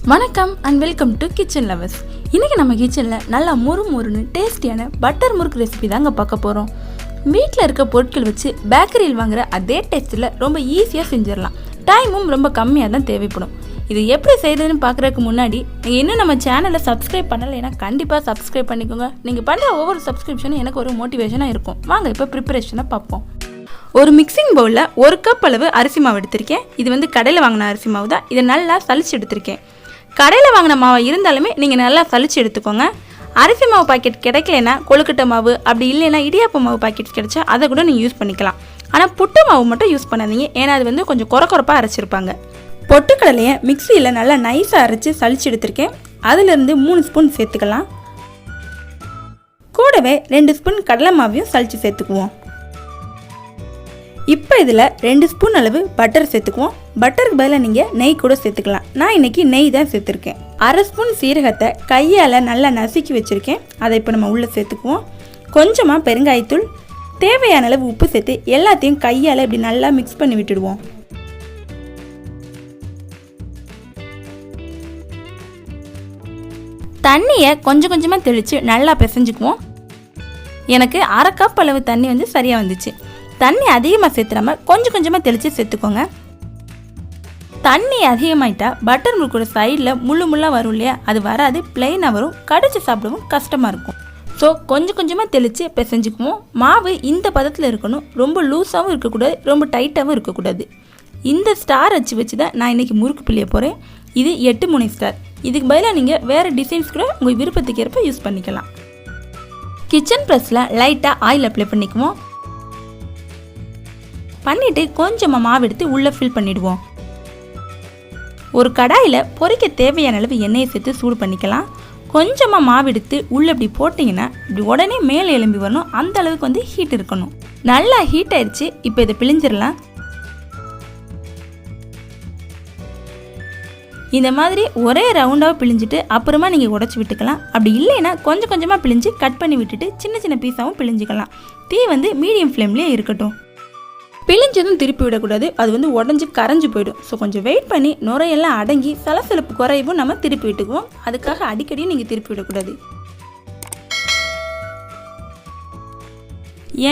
வணக்கம் and welcome to kitchen lovers. இன்றைக்கி நம்ம கிச்சனில் நல்லா முறுமுறுன்னு டேஸ்டியான பட்டர் முறுக்கு ரெசிபி தாங்க பார்க்க போகிறோம். வீட்டில் இருக்க பொருட்கள் வச்சு பேக்கரியில் வாங்குகிற அதே டேஸ்ட்டில் ரொம்ப ஈஸியாக செஞ்சிடலாம். டைமும் ரொம்ப கம்மியாக தான் தேவைப்படும். இது எப்படி செய்கிறதுன்னு பார்க்குறதுக்கு முன்னாடி நீங்கள் இன்னும் நம்ம சேனலை சப்ஸ்கிரைப் பண்ணலைன்னா கண்டிப்பாக சப்ஸ்கிரைப் பண்ணிக்கோங்க. நீங்கள் பண்ணுற ஒவ்வொரு சப்ஸ்கிரிப்ஷனும் எனக்கு ஒரு மோட்டிவேஷனாக இருக்கும். வாங்க இப்போ ப்ரிப்பரேஷனை பார்ப்போம். ஒரு மிக்சிங் பவுலில் 1 கப் அளவு அரிசி மாவு எடுத்திருக்கேன். இது கடையில் வாங்கின அரிசி மாவு தான். இதை நல்லா சலிச்சு எடுத்திருக்கேன். கடையில் வாங்கின மாவை இருந்தாலுமே நீங்கள் நல்லா சலிச்சு எடுத்துக்கோங்க. அரிசி மாவு பாக்கெட் கிடைக்கலனா கொழுக்கட்டை மாவு, அப்படி இல்லைன்னா இடியாப்ப மாவு பாக்கெட் கிடைச்சா அதை கூட நீங்கள் யூஸ் பண்ணிக்கலாம். ஆனால் புட்டு மாவு மட்டும் யூஸ் பண்ணாதீங்க, ஏன்னா அது கொஞ்சம் கொரப்பாக அரைச்சிருப்பாங்க. பொட்டுக்கடலையை மிக்சியில் நல்லா நைஸாக அரைச்சி சலிச்சு எடுத்திருக்கேன். அதிலிருந்து 3 ஸ்பூன் சேர்த்துக்கலாம். கூடவே 2 ஸ்பூன் கடலை மாவையும் சலிச்சு சேர்த்துக்குவோம். இப்போ இதில் 2 ஸ்பூன் அளவு பட்டர் சேர்த்துக்குவோம். பட்டருக்கு பதிலாக நீங்கள் நெய் கூட சேர்த்துக்கலாம். நான் இன்றைக்கி நெய் தான் சேர்த்துருக்கேன். 1/2 ஸ்பூன் சீரகத்தை கையால் நல்லா நசுக்கி வச்சுருக்கேன். அதை இப்போ நம்ம உள்ளே சேர்த்துக்குவோம். கொஞ்சமாக பெருங்காயத்தூள், தேவையான அளவு உப்பு சேர்த்து எல்லாத்தையும் கையால் இப்படி நல்லா மிக்ஸ் பண்ணி விட்டுடுவோம். தண்ணியை கொஞ்சம் கொஞ்சமாக தெளித்து நல்லா பிசைஞ்சுக்குவோம். எனக்கு 1/2 கப் அளவு தண்ணி சரியாக வந்துச்சு. தண்ணி அதிகமாக சேர்த்துடாம கொஞ்சம் கொஞ்சமாக தெளித்து சேர்த்துக்கோங்க. தண்ணி அதிகமாயிட்டா பட்டர் முறுக்கோட சைடில் முள்ளாக வரும் இல்லையா, அது வராது, பிளெயினாக வரும். கடிச்சு சாப்பிடவும் கஷ்டமாக இருக்கும். ஸோ கொஞ்சம் கொஞ்சமாக தெளித்து பிசைஞ்சுக்குவோம். மாவு இந்த பதத்தில் இருக்கணும். ரொம்ப லூஸாகவும் இருக்கக்கூடாது, ரொம்ப டைட்டாகவும் இருக்கக்கூடாது. இந்த ஸ்டார் வச்சு தான் நான் இன்றைக்கி முறுக்கு பிள்ளைய போகிறேன். இது 8 முனை ஸ்டார். இதுக்கு பதிலாக நீங்கள் வேறு டிசைன்ஸ் கூட உங்கள் விருப்பத்துக்கு ஏற்ப யூஸ் பண்ணிக்கலாம். கிச்சன் ப்ரெஸ்ஸில் லைட்டாக ஆயில் அப்ளை பண்ணிக்குவோம். பண்ணிவிட்டு கொஞ்சமாக மாவு எடுத்து உள்ளே ஃபில் பண்ணிவிடுவோம். ஒரு கடாயில் பொரிக்க தேவையான அளவு எண்ணெயை சேர்த்து சூடு பண்ணிக்கலாம். கொஞ்சமாக மாவு எடுத்து உள்ளே இப்படி போட்டிங்கன்னா இப்படி உடனே மேலே எலும்பி வரணும். அந்த அளவுக்கு ஹீட் இருக்கணும். நல்லா ஹீட் ஆயிடுச்சு. இப்போ இதை பிழிஞ்சிடலாம். இந்த மாதிரி ஒரே ரவுண்டாக பிழிஞ்சிட்டு அப்புறமா நீங்கள் உடச்சி விட்டுக்கலாம். அப்படி இல்லைன்னா கொஞ்சம் கொஞ்சமாக பிழிஞ்சு கட் பண்ணி விட்டுட்டு சின்ன சின்ன பீஸாகவும் பிழிஞ்சிக்கலாம். தீ மீடியம் ஃப்ளேம்லேயே இருக்கட்டும். பிழிஞ்சதும் திருப்பி விடக்கூடாது, அது உடஞ்சி கரைஞ்சி போயிடும். ஸோ கொஞ்சம் வெயிட் பண்ணி நுரையெல்லாம் அடங்கி சலசலப்பு குறையவும் நம்ம திருப்பி விட்டுக்குவோம். அதுக்காக அடிக்கடியும் நீங்கள் திருப்பி விடக்கூடாது.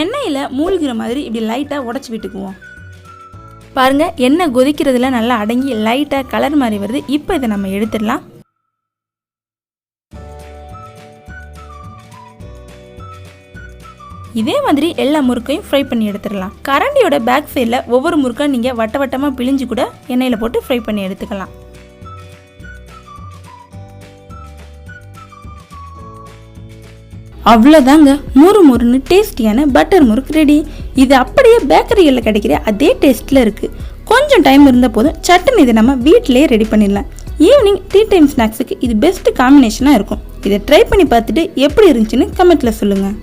எண்ணெயில் மூழ்கிற மாதிரி இப்படி லைட்டாக உடச்சி விட்டுக்குவோம். பாருங்கள், எண்ணெய் கொதிக்கிறதுல நல்லா அடங்கி லைட்டாக கலர் மாதிரி வருது. இப்போ இதை நம்ம எடுத்துடலாம். இதே மாதிரி எல்லா முறுக்கையும் ஃப்ரை பண்ணி எடுத்துடலாம். கரண்டியோட பேக் சைடில் ஒவ்வொரு முறுக்கா நீங்கள் வட்டமாக பிழிஞ்சு கூட எண்ணெயில் போட்டு ஃப்ரை பண்ணி எடுத்துக்கலாம். அவ்வளோதாங்க, முறுமுறுன்னு டேஸ்டியான பட்டர் முறுக்கு ரெடி. இது அப்படியே பேக்கரிகளில் கிடைக்கிற அதே டேஸ்ட்டில் இருக்குது. கொஞ்சம் டைம் இருந்த போதும் சட்டுன்னு இதை நம்ம வீட்டிலேயே ரெடி பண்ணிடலாம். ஈவினிங் டீ டைம் ஸ்நாக்ஸுக்கு இது பெஸ்ட் காம்பினேஷனாக இருக்கும். இதை ட்ரை பண்ணி பார்த்துட்டு எப்படி இருந்துச்சுன்னு கமெண்ட்டில் சொல்லுங்கள்.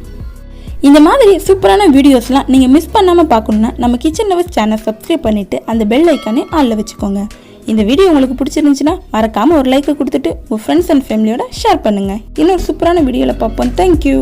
இந்த மாதிரி சூப்பரான வீடியோஸ்லாம் நீங்கள் மிஸ் பண்ணாமல் பார்க்கணுன்னா நம்ம கிச்சன் லவர்ஸ் சேனல் சப்ஸ்கிரைப் பண்ணிவிட்டு அந்த பெல் ஐக்கானே ஆளில் வச்சுக்கோங்க. இந்த வீடியோ உங்களுக்கு பிடிச்சிருந்துச்சுன்னா மறக்காமல் ஒரு லைக்கை கொடுத்துட்டு உங்கள் ஃப்ரெண்ட்ஸ் அண்ட் ஃபேமிலியோட ஷேர் பண்ணுங்கள். இன்னொரு சூப்பரான வீடியோவில் பார்ப்போம். தேங்க்யூ.